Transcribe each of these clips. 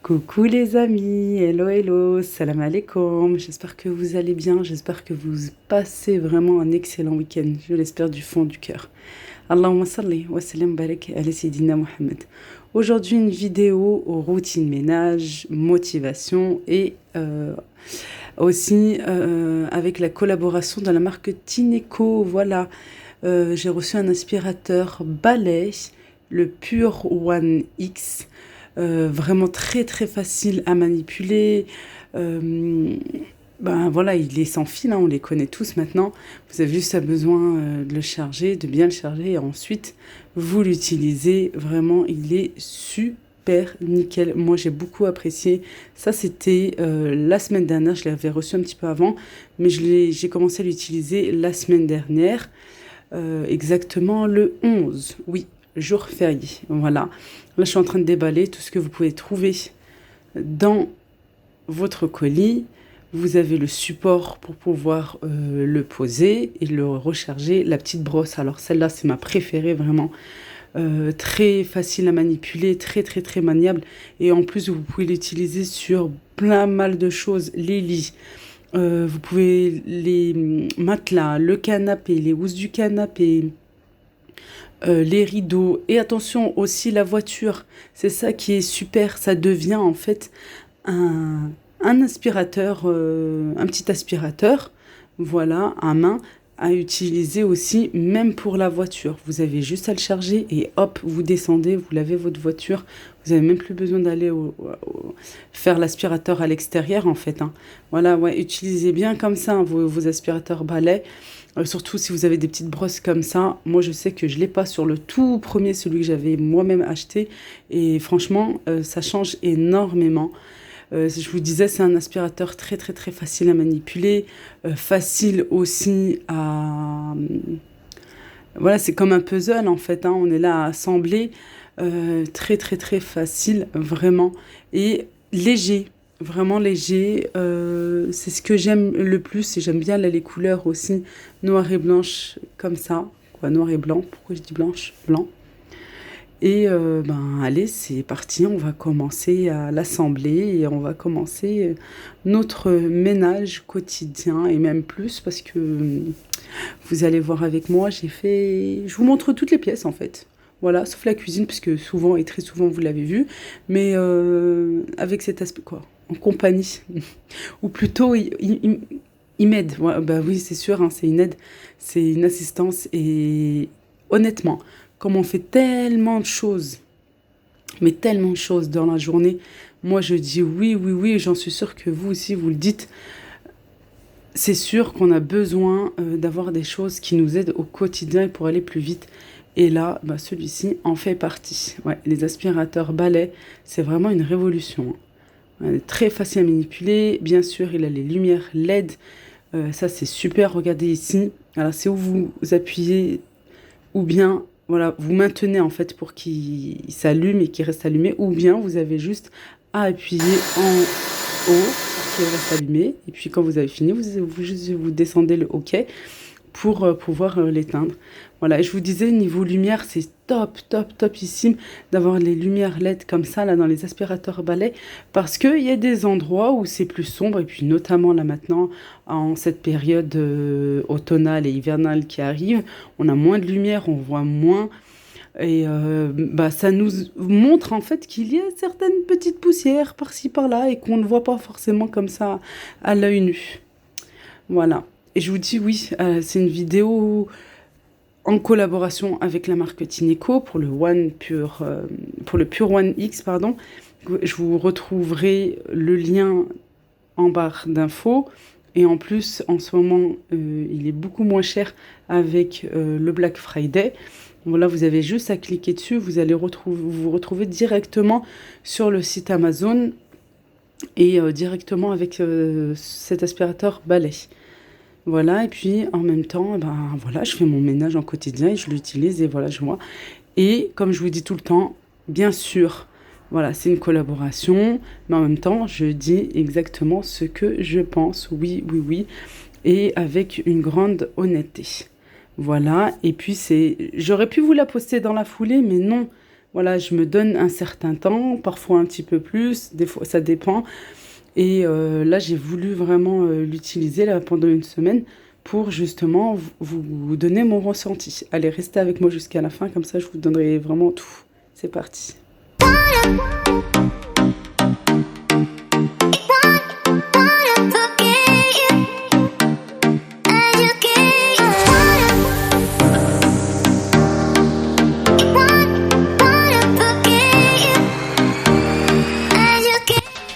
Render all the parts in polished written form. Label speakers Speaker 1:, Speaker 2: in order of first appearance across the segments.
Speaker 1: Coucou les amis, hello hello, salam alaikum, j'espère que vous allez bien, j'espère que vous passez vraiment un excellent week-end, je l'espère du fond du cœur. Allahumma salli wa sallam barak ala Sayyidina Mohammed. Aujourd'hui une vidéo aux routines ménage, motivation et aussi avec la collaboration de la marque Tineco. Voilà, j'ai reçu un aspirateur balai, le Pure One X. Vraiment très très facile à manipuler. Euh, ben voilà, il est sans fil, hein, on les connaît tous maintenant. Vous avez juste besoin de le charger, de bien le charger et ensuite vous l'utilisez. Vraiment, il est super nickel. Moi, j'ai beaucoup apprécié. Ça, c'était la semaine dernière. Je l'avais reçu un petit peu avant, mais j'ai commencé à l'utiliser la semaine dernière, exactement le 11. Oui, jour férié. Voilà. Là, je suis en train de déballer tout ce que vous pouvez trouver dans votre colis. Vous avez le support pour pouvoir le poser et le recharger. La petite brosse, alors celle-là, c'est ma préférée vraiment. Très facile à manipuler, très très très maniable. Et en plus, vous pouvez l'utiliser sur plein mal de choses. Les lits, vous pouvez les matelas, le canapé, les housses du canapé, les rideaux et attention aussi la voiture. C'est ça qui est super, ça devient en fait un, un aspirateur, un petit aspirateur, voilà, à main à utiliser aussi même pour la voiture. Vous avez juste à le charger et hop, vous descendez, vous lavez votre voiture. Vous n'avez même plus besoin d'aller faire l'aspirateur à l'extérieur en fait, hein. Voilà, ouais, utilisez bien comme ça, hein, vos aspirateurs balais. Surtout si vous avez des petites brosses comme ça. Moi, je sais que je ne l'ai pas sur le tout premier, celui que j'avais moi-même acheté. Et franchement, ça change énormément. Je vous disais, c'est un aspirateur très, très, très facile à manipuler. Facile aussi à... Voilà, c'est comme un puzzle en fait, hein. On est là à assembler. Très, très, très facile, vraiment. Et léger. Vraiment léger, c'est ce que j'aime le plus et j'aime bien là, les couleurs aussi noir et blanche comme ça, quoi, noir et blanc, pourquoi je dis blanche, blanc. Et ben allez, c'est parti, on va commencer à l'assembler et on va commencer notre ménage quotidien et même plus parce que vous allez voir avec moi, je vous montre toutes les pièces en fait. Voilà, sauf la cuisine, puisque souvent et très souvent vous l'avez vu, mais avec cet aspect, quoi, en compagnie. Ou plutôt, il m'aide. Ouais, bah oui, c'est sûr, hein, c'est une aide, c'est une assistance. Et honnêtement, comme on fait tellement de choses, mais tellement de choses dans la journée, moi je dis oui, oui, oui, j'en suis sûre que vous aussi vous le dites. C'est sûr qu'on a besoin d'avoir des choses qui nous aident au quotidien pour aller plus vite. Et là, bah, celui-ci en fait partie. Ouais, les aspirateurs balais, c'est vraiment une révolution, hein. Très facile à manipuler. Bien sûr, il a les lumières LED. Ça, c'est super. Regardez ici. Alors, c'est où vous appuyez ou bien voilà, vous maintenez en fait pour qu'il s'allume et qu'il reste allumé. Ou bien vous avez juste à appuyer en haut pour qu'il reste allumé. Et puis quand vous avez fini, vous descendez le OK pour pouvoir l'éteindre. Voilà, et je vous disais, niveau lumière, c'est top, top, topissime d'avoir les lumières LED comme ça, là, dans les aspirateurs balais, parce qu'il y a des endroits où c'est plus sombre, et puis notamment là maintenant, en cette période automnale et hivernale qui arrive, on a moins de lumière, on voit moins, et bah, ça nous montre en fait qu'il y a certaines petites poussières par-ci par-là, et qu'on ne voit pas forcément comme ça à l'œil nu. Voilà. Et je vous dis oui, c'est une vidéo en collaboration avec la marque Tineco pour le Pure One X, pardon. Je vous retrouverai le lien en barre d'infos. Et en plus, en ce moment, il est beaucoup moins cher avec le Black Friday. Voilà, vous avez juste à cliquer dessus, vous allez vous retrouver directement sur le site Amazon et directement avec cet aspirateur balai. Voilà, et puis en même temps, ben voilà, je fais mon ménage en quotidien et je l'utilise et voilà, je vois. Et comme je vous dis tout le temps, bien sûr, voilà, c'est une collaboration, mais en même temps, je dis exactement ce que je pense, oui, oui, oui, et avec une grande honnêteté. Voilà, et puis j'aurais pu vous la poster dans la foulée, mais non, Voilà, je me donne un certain temps, parfois un petit peu plus, des fois ça dépend. Et là, j'ai voulu vraiment l'utiliser là, pendant une semaine pour justement vous donner mon ressenti. Allez, restez avec moi jusqu'à la fin, comme ça je vous donnerai vraiment tout. C'est parti.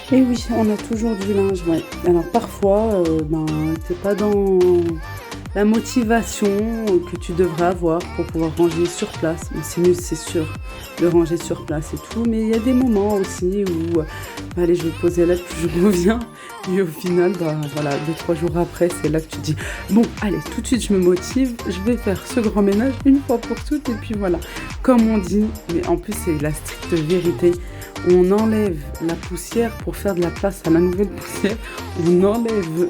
Speaker 1: Et oui, on a toujours du linge, ouais. Alors parfois, t'es pas dans la motivation que tu devrais avoir pour pouvoir ranger sur place. Mais c'est mieux, c'est sûr, de ranger sur place et tout. Mais il y a des moments aussi où, allez, je vais poser là, puis je reviens. Et au final, voilà, 2-3 jours après, c'est là que tu dis, bon, allez, tout de suite, je me motive, je vais faire ce grand ménage une fois pour toutes. Et puis voilà, comme on dit, mais en plus, c'est la stricte vérité. On enlève la poussière pour faire de la place à la nouvelle poussière. On enlève,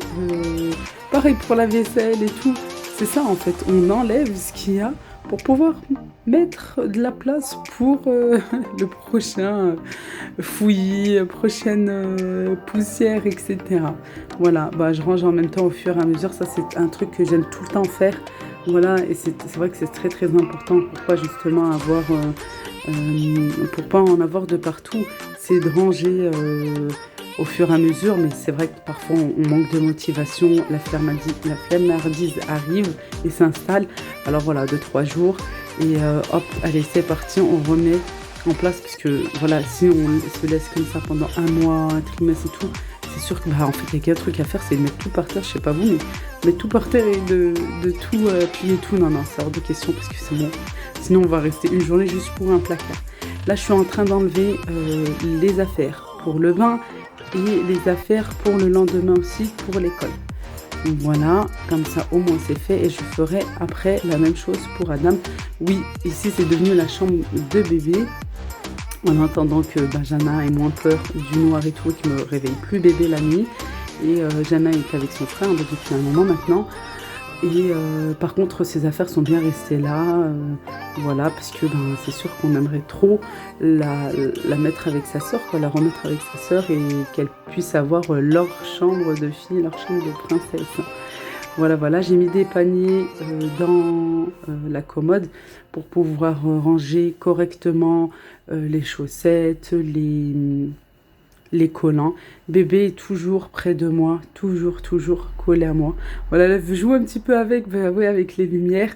Speaker 1: pareil pour la vaisselle et tout. C'est ça en fait, on enlève ce qu'il y a pour pouvoir mettre de la place pour le prochain fouillis, prochaine poussière, etc. Voilà, je range en même temps au fur et à mesure. Ça, c'est un truc que j'aime tout le temps faire. Voilà, et c'est vrai que c'est très très important pour pas justement avoir... pour pas en avoir de partout, c'est de ranger au fur et à mesure, mais c'est vrai que parfois on manque de motivation, la flemmardise arrive et s'installe. Alors voilà, 2-3 jours et hop, allez, c'est parti, on remet en place, parce que voilà, si on se laisse comme ça pendant un mois, un trimestre et tout, c'est sûr que en fait il y a qu'un truc à faire, c'est de mettre tout par terre. Je sais pas vous, mais mettre tout par terre et de tout plier tout, non, c'est hors de question, parce que c'est bon. Sinon, on va rester une journée juste pour un placard. Là, je suis en train d'enlever les affaires pour le bain et les affaires pour le lendemain aussi pour l'école. Voilà, comme ça, au moins, c'est fait. Et je ferai après la même chose pour Adam. Oui, ici, c'est devenu la chambre de bébé. En attendant que Jana ait moins peur du noir et tout, qu'il ne me réveille plus bébé la nuit. Et Jana est avec son frère depuis un moment maintenant. Et par contre, ses affaires sont bien restées là, voilà, parce que c'est sûr qu'on aimerait trop la mettre avec sa sœur, la remettre avec sa sœur, et qu'elle puisse avoir leur chambre de fille, leur chambre de princesse. Voilà, j'ai mis des paniers dans la commode pour pouvoir ranger correctement les chaussettes, les collants. Bébé est toujours près de moi, toujours collé à moi. Voilà, là, je joue un petit peu avec les lumières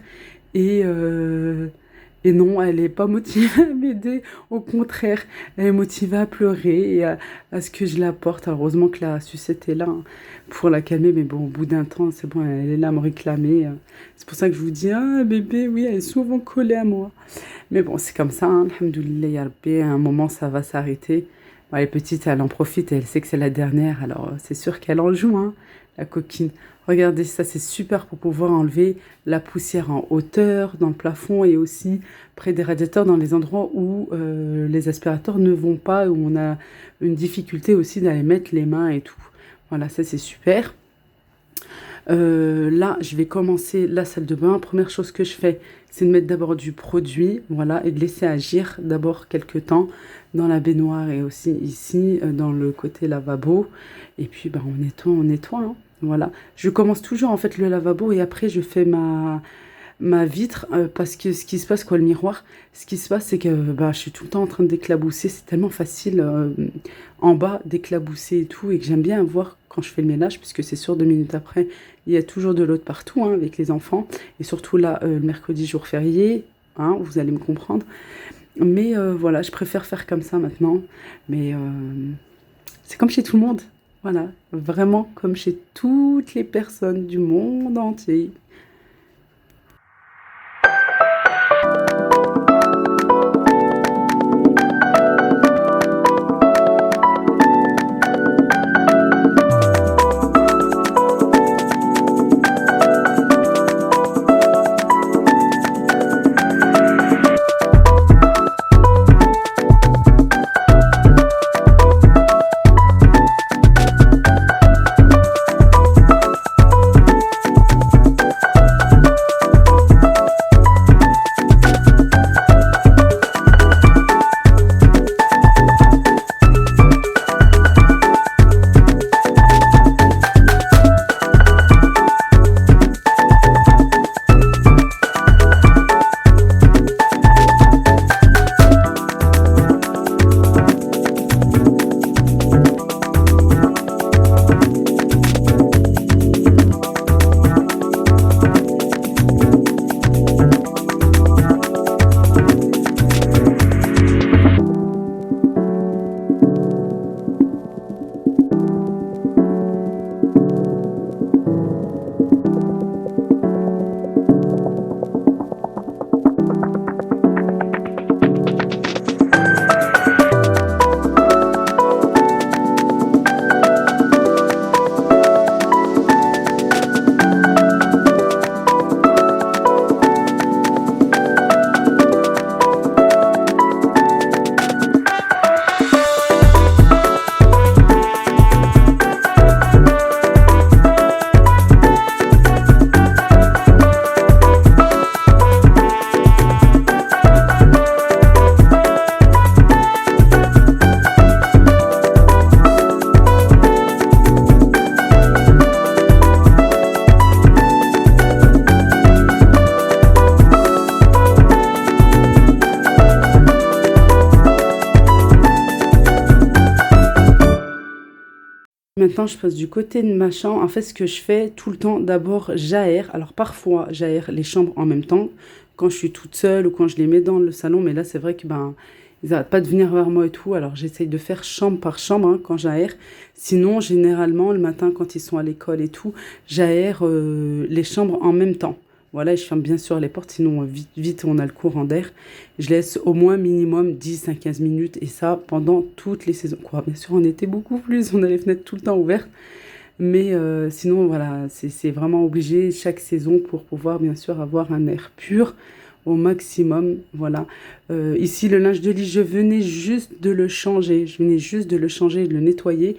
Speaker 1: et non, elle n'est pas motivée à m'aider. Au contraire, elle est motivée à pleurer et à ce que je la porte. Alors, heureusement que la sucette est là pour la calmer, mais bon, au bout d'un temps, c'est bon, elle est là à me réclamer. C'est pour ça que je vous dis, bébé, oui, elle est souvent collée à moi. Mais bon, c'est comme ça, hein, alhamdoulilah, ya Rabbi, à un moment, ça va s'arrêter. Elle est petite, elle en profite et elle sait que c'est la dernière, alors c'est sûr qu'elle en joue, hein, la coquine. Regardez, ça c'est super pour pouvoir enlever la poussière en hauteur, dans le plafond, et aussi près des radiateurs, dans les endroits où les aspirateurs ne vont pas, où on a une difficulté aussi d'aller mettre les mains et tout. Voilà, ça c'est super. Là, je vais commencer la salle de bain. Première chose que je fais, c'est de mettre d'abord du produit, voilà, et de laisser agir d'abord quelques temps dans la baignoire et aussi ici dans le côté lavabo. Et puis, on nettoie, hein, voilà. Je commence toujours en fait le lavabo et après je fais ma vitre parce que ce qui se passe, le miroir, ce qui se passe, c'est que je suis tout le temps en train d'éclabousser. C'est tellement facile en bas d'éclabousser et tout, et que j'aime bien voir quand je fais le ménage, puisque c'est sûr 2 minutes après, il y a toujours de l'eau de partout, hein, avec les enfants, et surtout là, le mercredi, jour férié, hein, vous allez me comprendre. Mais voilà, je préfère faire comme ça maintenant, mais c'est comme chez tout le monde, voilà, vraiment comme chez toutes les personnes du monde entier. Maintenant, je passe du côté de ma chambre. En fait, ce que je fais tout le temps, d'abord, j'aère. Alors, parfois, j'aère les chambres en même temps, quand je suis toute seule ou quand je les mets dans le salon. Mais là, c'est vrai que ben, ils n'arrêtent pas de venir vers moi et tout. Alors, j'essaye de faire chambre par chambre hein, quand j'aère. Sinon, généralement, le matin, quand ils sont à l'école et tout, j'aère les chambres en même temps. Voilà, et je ferme bien sûr les portes, sinon vite, vite, on a le courant d'air. Je laisse au moins minimum 10 à 15 minutes et ça pendant toutes les saisons. Quoi, bien sûr, on était beaucoup plus, on a les fenêtres tout le temps ouvertes. Mais sinon, voilà, c'est vraiment obligé chaque saison pour pouvoir bien sûr avoir un air pur au maximum. Voilà. Ici, le linge de lit, je venais juste de le changer. Je venais juste de le changer, de le nettoyer.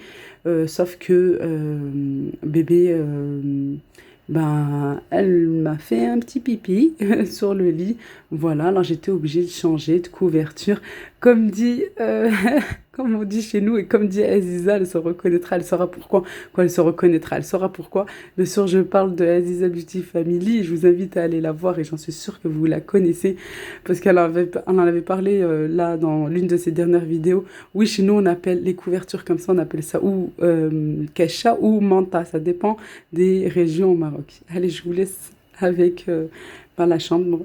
Speaker 1: Sauf que bébé, ben, elle m'a fait un petit pipi sur le lit. Voilà, alors j'étais obligée de changer de couverture. Comme dit, comme on dit chez nous et comme dit Aziza, elle se reconnaîtra, elle saura pourquoi. Quoi, elle se reconnaîtra, elle saura pourquoi. Bien sûr, je parle de Aziza Beauty Family. Je vous invite à aller la voir et j'en suis sûre que vous la connaissez parce elle en avait parlé là dans l'une de ses dernières vidéos. Oui, chez nous, on appelle les couvertures comme ça, on appelle ça ou kesha ou manta. Ça dépend des régions au Maroc. Allez, je vous laisse avec la chambre.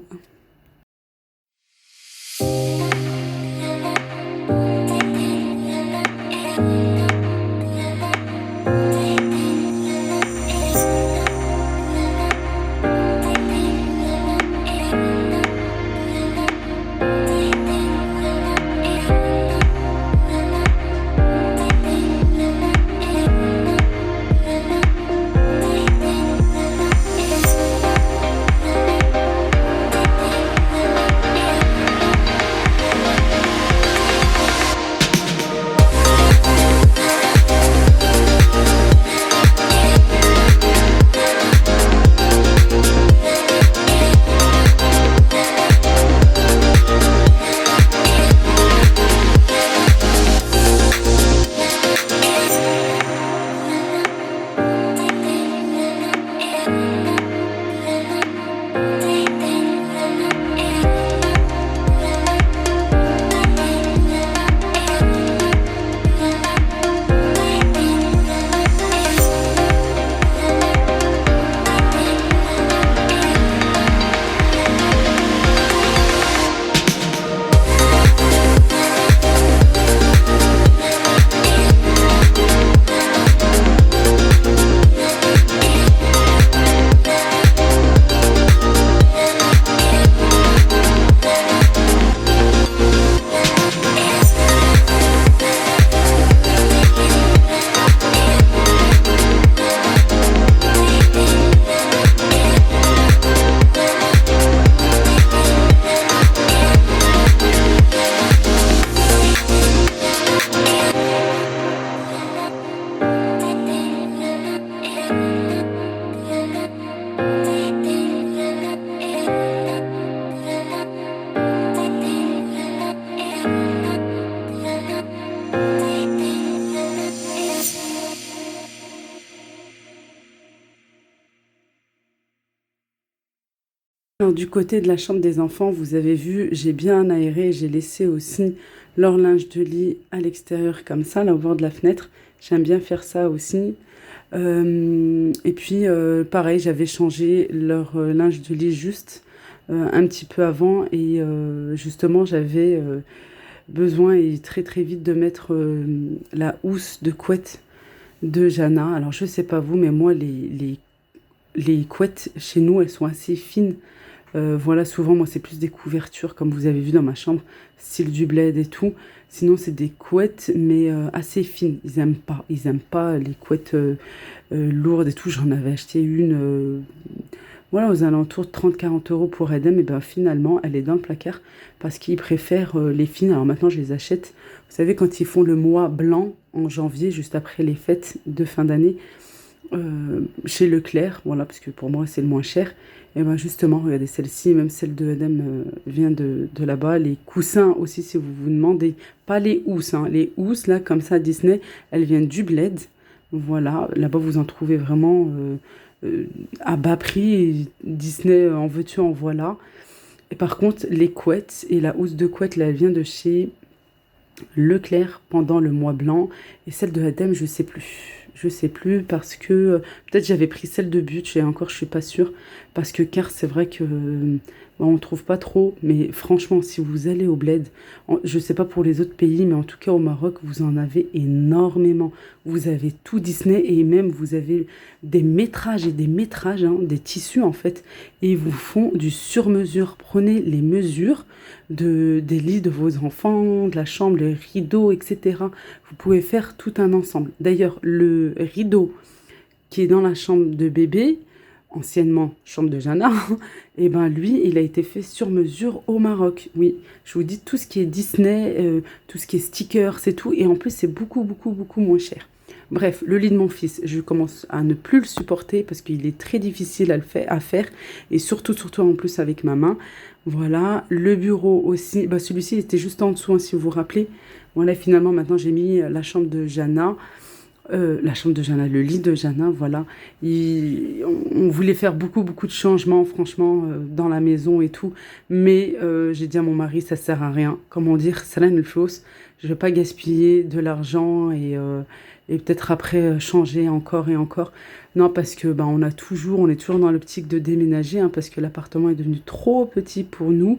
Speaker 1: Alors, du côté de la chambre des enfants, vous avez vu, j'ai bien aéré, j'ai laissé aussi leur linge de lit à l'extérieur comme ça, là au bord de la fenêtre. J'aime bien faire ça aussi. Et puis, pareil, j'avais changé leur linge de lit juste un petit peu avant et justement, j'avais besoin et très très vite de mettre la housse de couette de Jana. Alors, je sais pas vous, mais moi, les couettes chez nous, elles sont assez fines. Voilà, souvent, moi, c'est plus des couvertures, comme vous avez vu dans ma chambre, style du bled et tout. Sinon, c'est des couettes, mais assez fines. Ils aiment pas. Ils aiment pas les couettes lourdes et tout. J'en avais acheté une, voilà, aux alentours de 30-40 € pour Edem. Et ben finalement, elle est dans le placard parce qu'ils préfèrent les fines. Alors maintenant, je les achète. Vous savez, quand ils font le mois blanc en janvier, juste après les fêtes de fin d'année, chez Leclerc, voilà, parce que pour moi, c'est le moins cher. Et ben justement, regardez celle-ci, même celle de Adem vient de là-bas. Les coussins aussi, si vous vous demandez. Pas les housses, hein. Les housses, là, comme ça, Disney, elles viennent du Bled. Voilà, là-bas, vous en trouvez vraiment à bas prix. Disney, en veux-tu, en voilà. Et par contre, les couettes et la housse de couette, là, elle vient de chez Leclerc pendant le mois blanc et celle de Adem, je sais plus. Je sais plus parce que peut-être j'avais pris celle de But, et encore je suis pas sûre parce que car c'est vrai que bon, on trouve pas trop, mais franchement si vous allez au Bled, je sais pas pour les autres pays, mais en tout cas au Maroc vous en avez énormément. Vous avez tout Disney et même vous avez des métrages et des métrages, hein, des tissus en fait, et ils vous font du sur-mesure. Prenez les mesures des lits de vos enfants, de la chambre, les rideaux, etc. Vous pouvez faire tout un ensemble. D'ailleurs, le rideau qui est dans la chambre de bébé, anciennement chambre de Jana, et ben lui, il a été fait sur mesure au Maroc. Oui, je vous dis tout ce qui est Disney, tout ce qui est stickers, c'est tout. Et en plus, c'est beaucoup, beaucoup, beaucoup moins cher. Bref, le lit de mon fils, je commence à ne plus le supporter parce qu'il est très difficile à faire. Et surtout, surtout en plus avec ma main. Voilà, le bureau aussi. Bah, celui-ci, il était juste en dessous, hein, si vous vous rappelez. Voilà, finalement, maintenant, j'ai mis la chambre de Jana. Le lit de Jana, voilà. On voulait faire beaucoup, beaucoup de changements, franchement, dans la maison et tout. Mais j'ai dit à mon mari, ça sert à rien. Comment dire, ça une chose. Je ne vais pas gaspiller de l'argent et peut-être après changer encore et encore. Non, parce que on est toujours dans l'optique de déménager, hein, parce que l'appartement est devenu trop petit pour nous.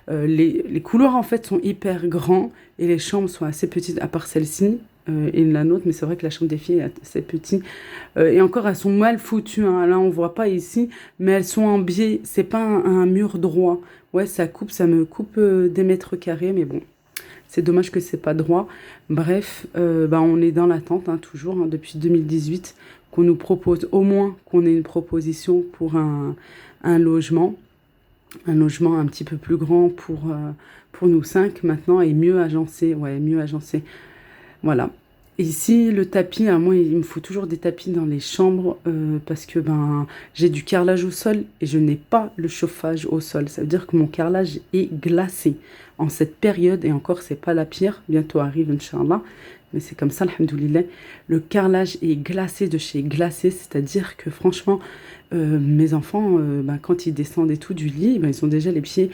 Speaker 1: Les couloirs en fait sont hyper grands et les chambres sont assez petites, à part celle-ci et la nôtre, mais c'est vrai que la chambre des filles est assez petite. Et encore, elles sont mal foutues, hein. Là, on voit pas ici, mais elles sont en biais. C'est pas un mur droit. Ouais, ça me coupe des mètres carrés, mais bon. C'est dommage que c'est pas droit. Bref, on est dans l'attente, hein, toujours, hein, depuis 2018, qu'on nous propose au moins qu'on ait une proposition pour un logement. Un logement un petit peu plus grand pour nous cinq maintenant et mieux agencé. Ouais, mieux agencé. Voilà. Ici, le tapis, moi, il me faut toujours des tapis dans les chambres parce que j'ai du carrelage au sol et je n'ai pas le chauffage au sol. Ça veut dire que mon carrelage est glacé en cette période et encore, c'est pas la pire. Bientôt arrive, Inch'Allah. Mais c'est comme ça, alhamdoulilah. Le carrelage est glacé de chez glacé, c'est-à-dire que franchement, mes enfants, quand ils descendent et tout du lit, ils ont déjà les pieds.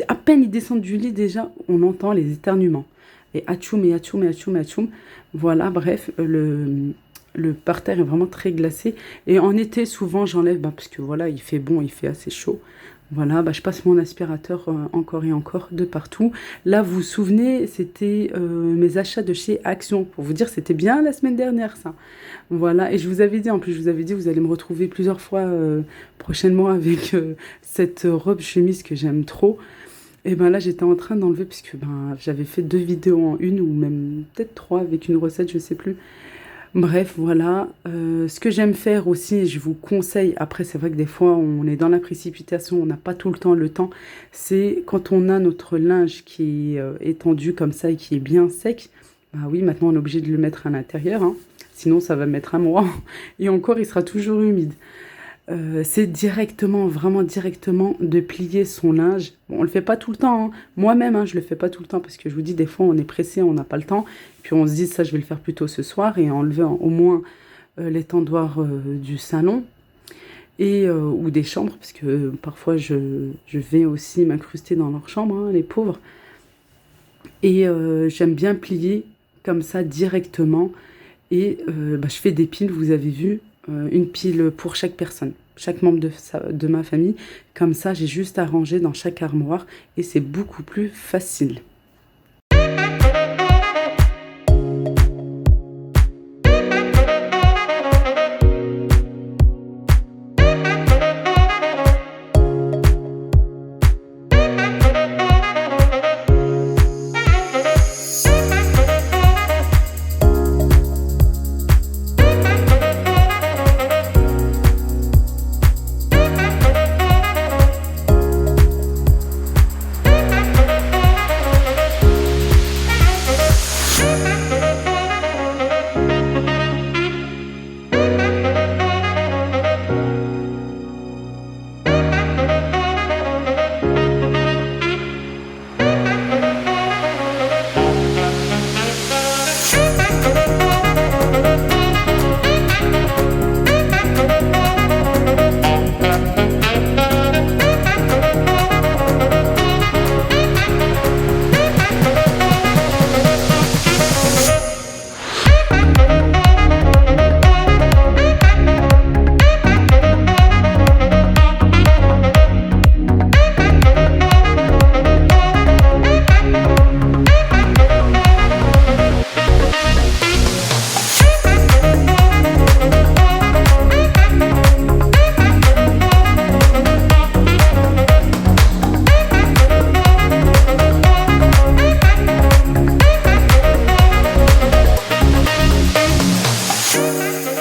Speaker 1: À peine ils descendent du lit, déjà, on entend les éternuements. Et atchoum, et atchoum, et atchoum, et atchoum. Voilà, bref, le parterre est vraiment très glacé. Et en été, souvent, j'enlève, parce que voilà, il fait bon, il fait assez chaud. Voilà, je passe mon aspirateur encore et encore de partout. Là, vous vous souvenez, c'était mes achats de chez Action. Pour vous dire, c'était bien la semaine dernière, ça. Voilà, et je vous avais dit, en plus, vous allez me retrouver plusieurs fois prochainement avec cette robe chemise que j'aime trop. Et là, j'étais en train d'enlever, puisque j'avais fait 2 vidéos en une, ou même peut-être 3 avec une recette, je sais plus. Bref, voilà. Ce que j'aime faire aussi, je vous conseille, après c'est vrai que des fois on est dans la précipitation, on n'a pas tout le temps, c'est quand on a notre linge qui est étendu comme ça et qui est bien sec, oui, maintenant on est obligé de le mettre à l'intérieur, hein, sinon ça va mettre un mois, et encore il sera toujours humide. C'est vraiment directement de plier son linge. Bon, on le fait pas tout le temps, hein. Moi-même, hein, je le fais pas tout le temps parce que je vous dis, des fois, on est pressé, on n'a pas le temps. Puis on se dit, ça, je vais le faire plutôt ce soir et enlever au moins l'étendoir du salon ou des chambres parce que parfois, je vais aussi m'incruster dans leur chambre, hein, les pauvres. Et j'aime bien plier comme ça directement. Et je fais des piles, vous avez vu. Une pile pour chaque personne, chaque membre de ma famille. Comme ça, j'ai juste à ranger dans chaque armoire et c'est beaucoup plus facile.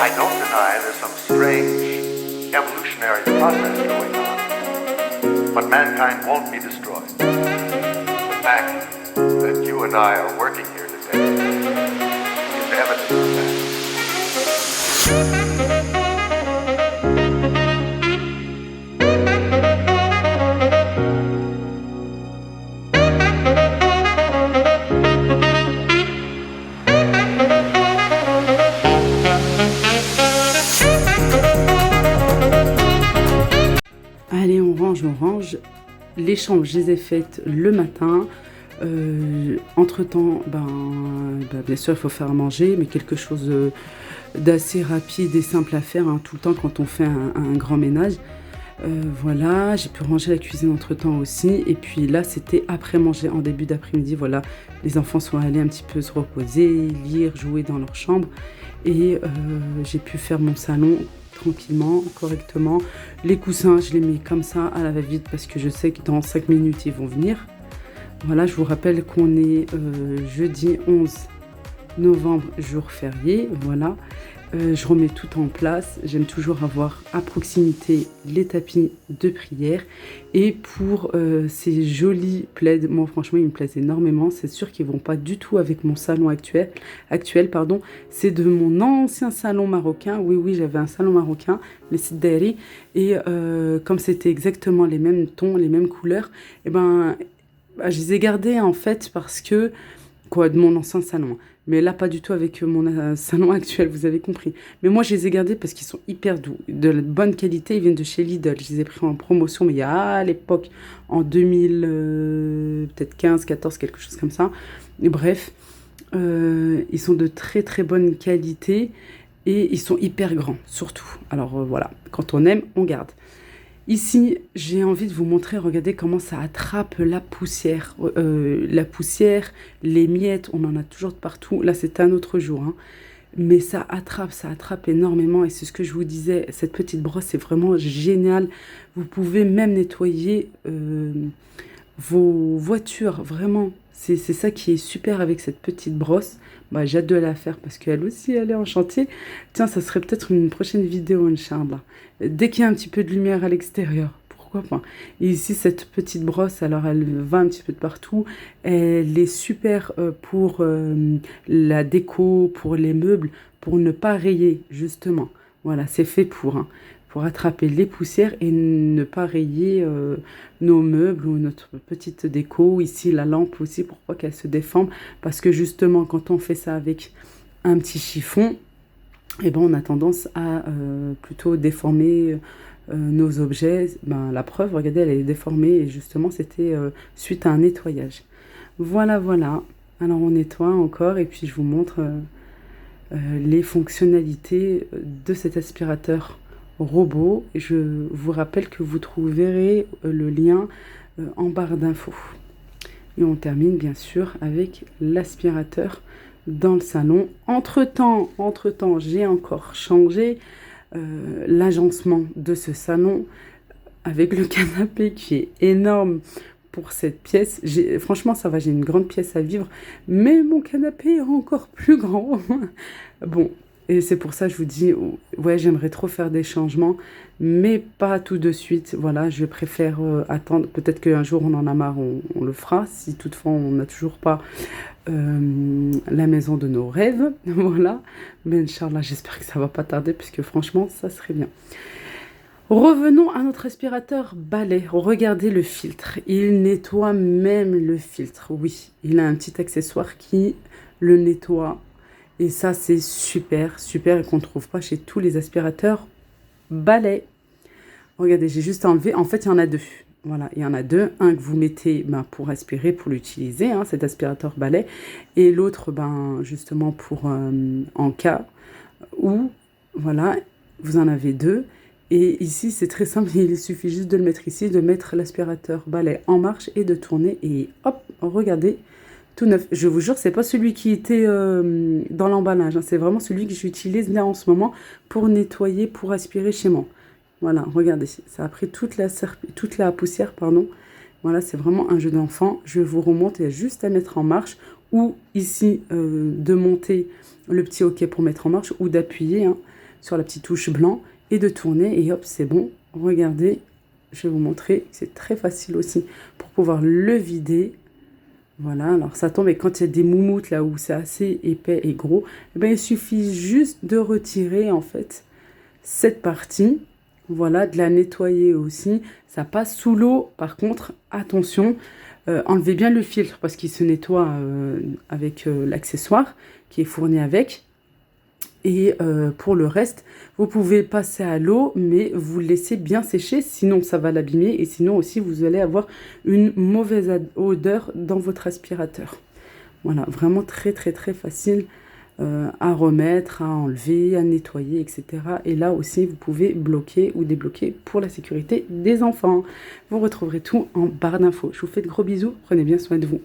Speaker 2: I don't deny there's some strange evolutionary process going on, but mankind won't be destroyed. The fact that you and I are working here today is evidence of that.
Speaker 1: Allez, on range. Les chambres, je les ai faites le matin. Entre-temps, bien sûr, il faut faire à manger, mais quelque chose d'assez rapide et simple à faire tout le temps quand on fait un grand ménage. Voilà, j'ai pu ranger la cuisine entre-temps aussi. Et puis là, c'était après manger, en début d'après-midi. Voilà, les enfants sont allés un petit peu se reposer, lire, jouer dans leur chambre. Et j'ai pu faire mon salon tranquillement, correctement. Les coussins, je les mets comme ça à la va-vite parce que je sais que dans 5 minutes, ils vont venir. Voilà, je vous rappelle qu'on est jeudi 11 novembre, jour férié. Voilà, je remets tout en place. J'aime toujours avoir à proximité les tapis de prière. Et pour ces jolis plaids, moi franchement, ils me plaisent énormément. C'est sûr qu'ils ne vont pas du tout avec mon salon actuel. C'est de mon ancien salon marocain. Oui, j'avais un salon marocain, les Sideri. Et comme c'était exactement les mêmes tons, les mêmes couleurs, je les ai gardés en fait parce que, de mon ancien salon. Mais là, pas du tout avec mon salon actuel, vous avez compris. Mais moi, je les ai gardés parce qu'ils sont hyper doux, de la bonne qualité. Ils viennent de chez Lidl. Je les ai pris en promotion, mais il y a à l'époque, en 2000, peut-être 15, 14, quelque chose comme ça. Et bref, ils sont de très très bonne qualité et ils sont hyper grands, surtout. Alors voilà, quand on aime, on garde. Ici, j'ai envie de vous montrer, regardez comment ça attrape la poussière. Les miettes, on en a toujours de partout. Là, c'est un autre jour, mais ça attrape énormément. Et c'est ce que je vous disais, cette petite brosse, c'est vraiment génial. Vous pouvez même nettoyer vos voitures, vraiment. C'est ça qui est super avec cette petite brosse. J'ai hâte de la faire parce qu'elle aussi, elle est en chantier. Tiens, ça serait peut-être une prochaine vidéo, Inch'Allah. Dès qu'il y a un petit peu de lumière à l'extérieur, pourquoi pas. Et ici, cette petite brosse, alors elle va un petit peu de partout. Elle est super pour la déco, pour les meubles, pour ne pas rayer, justement. Voilà, c'est fait pour attraper les poussières et ne pas rayer nos meubles ou notre petite déco. Ici, la lampe aussi, pour pas qu'elle se déforme. Parce que justement, quand on fait ça avec un petit chiffon, on a tendance à plutôt déformer nos objets. La preuve, regardez, elle est déformée et justement, c'était suite à un nettoyage. Voilà. Alors, on nettoie encore et puis je vous montre les fonctionnalités de cet aspirateur robot. Je vous rappelle que vous trouverez le lien en barre d'infos. Et on termine bien sûr avec l'aspirateur dans le salon. Entre-temps, j'ai encore changé l'agencement de ce salon avec le canapé qui est énorme pour cette pièce. Franchement, ça va, j'ai une grande pièce à vivre, mais mon canapé est encore plus grand. Bon, et c'est pour ça que je vous dis, ouais, j'aimerais trop faire des changements, mais pas tout de suite. Voilà, je préfère attendre. Peut-être qu'un jour, on en a marre, on le fera. Si toutefois, on n'a toujours pas la maison de nos rêves. Voilà. Mais Inch'Allah, j'espère que ça va pas tarder, puisque franchement, ça serait bien. Revenons à notre aspirateur balai. Regardez le filtre. Il nettoie même le filtre. Oui, il a un petit accessoire qui le nettoie. Et ça, c'est super, et qu'on ne trouve pas chez tous les aspirateurs balai. Regardez, j'ai juste enlevé. En fait, il y en a deux. Voilà, il y en a deux. Un que vous mettez pour aspirer, pour l'utiliser, cet aspirateur balai. Et l'autre, justement, pour en cas où, voilà, vous en avez deux. Et ici, c'est très simple. Il suffit juste de le mettre ici, de mettre l'aspirateur balai en marche et de tourner. Et hop, regardez. Tout neuf. Je vous jure, c'est pas celui qui était dans l'emballage. C'est vraiment celui que j'utilise là en ce moment pour nettoyer, pour aspirer chez moi. Voilà, regardez, ça a pris toute la poussière, pardon. Voilà, c'est vraiment un jeu d'enfant. Je vous remonte, il y a juste à mettre en marche ou ici de monter le petit hoquet pour mettre en marche ou d'appuyer. sur la petite touche blanc et de tourner et hop, c'est bon. Regardez, je vais vous montrer, c'est très facile aussi pour pouvoir le vider. Voilà, alors ça tombe et quand il y a des moumoutes là où c'est assez épais et gros, eh ben, il suffit juste de retirer en fait cette partie. Voilà, de la nettoyer aussi. Ça passe sous l'eau. Par contre, attention, enlevez bien le filtre parce qu'il se nettoie avec l'accessoire qui est fourni avec. Et pour le reste, vous pouvez passer à l'eau, mais vous le laissez bien sécher, sinon ça va l'abîmer. Et sinon aussi, vous allez avoir une mauvaise odeur dans votre aspirateur. Voilà, vraiment très très très facile à remettre, à enlever, à nettoyer, etc. Et là aussi, vous pouvez bloquer ou débloquer pour la sécurité des enfants. Vous retrouverez tout en barre d'infos. Je vous fais de gros bisous. Prenez bien soin de vous.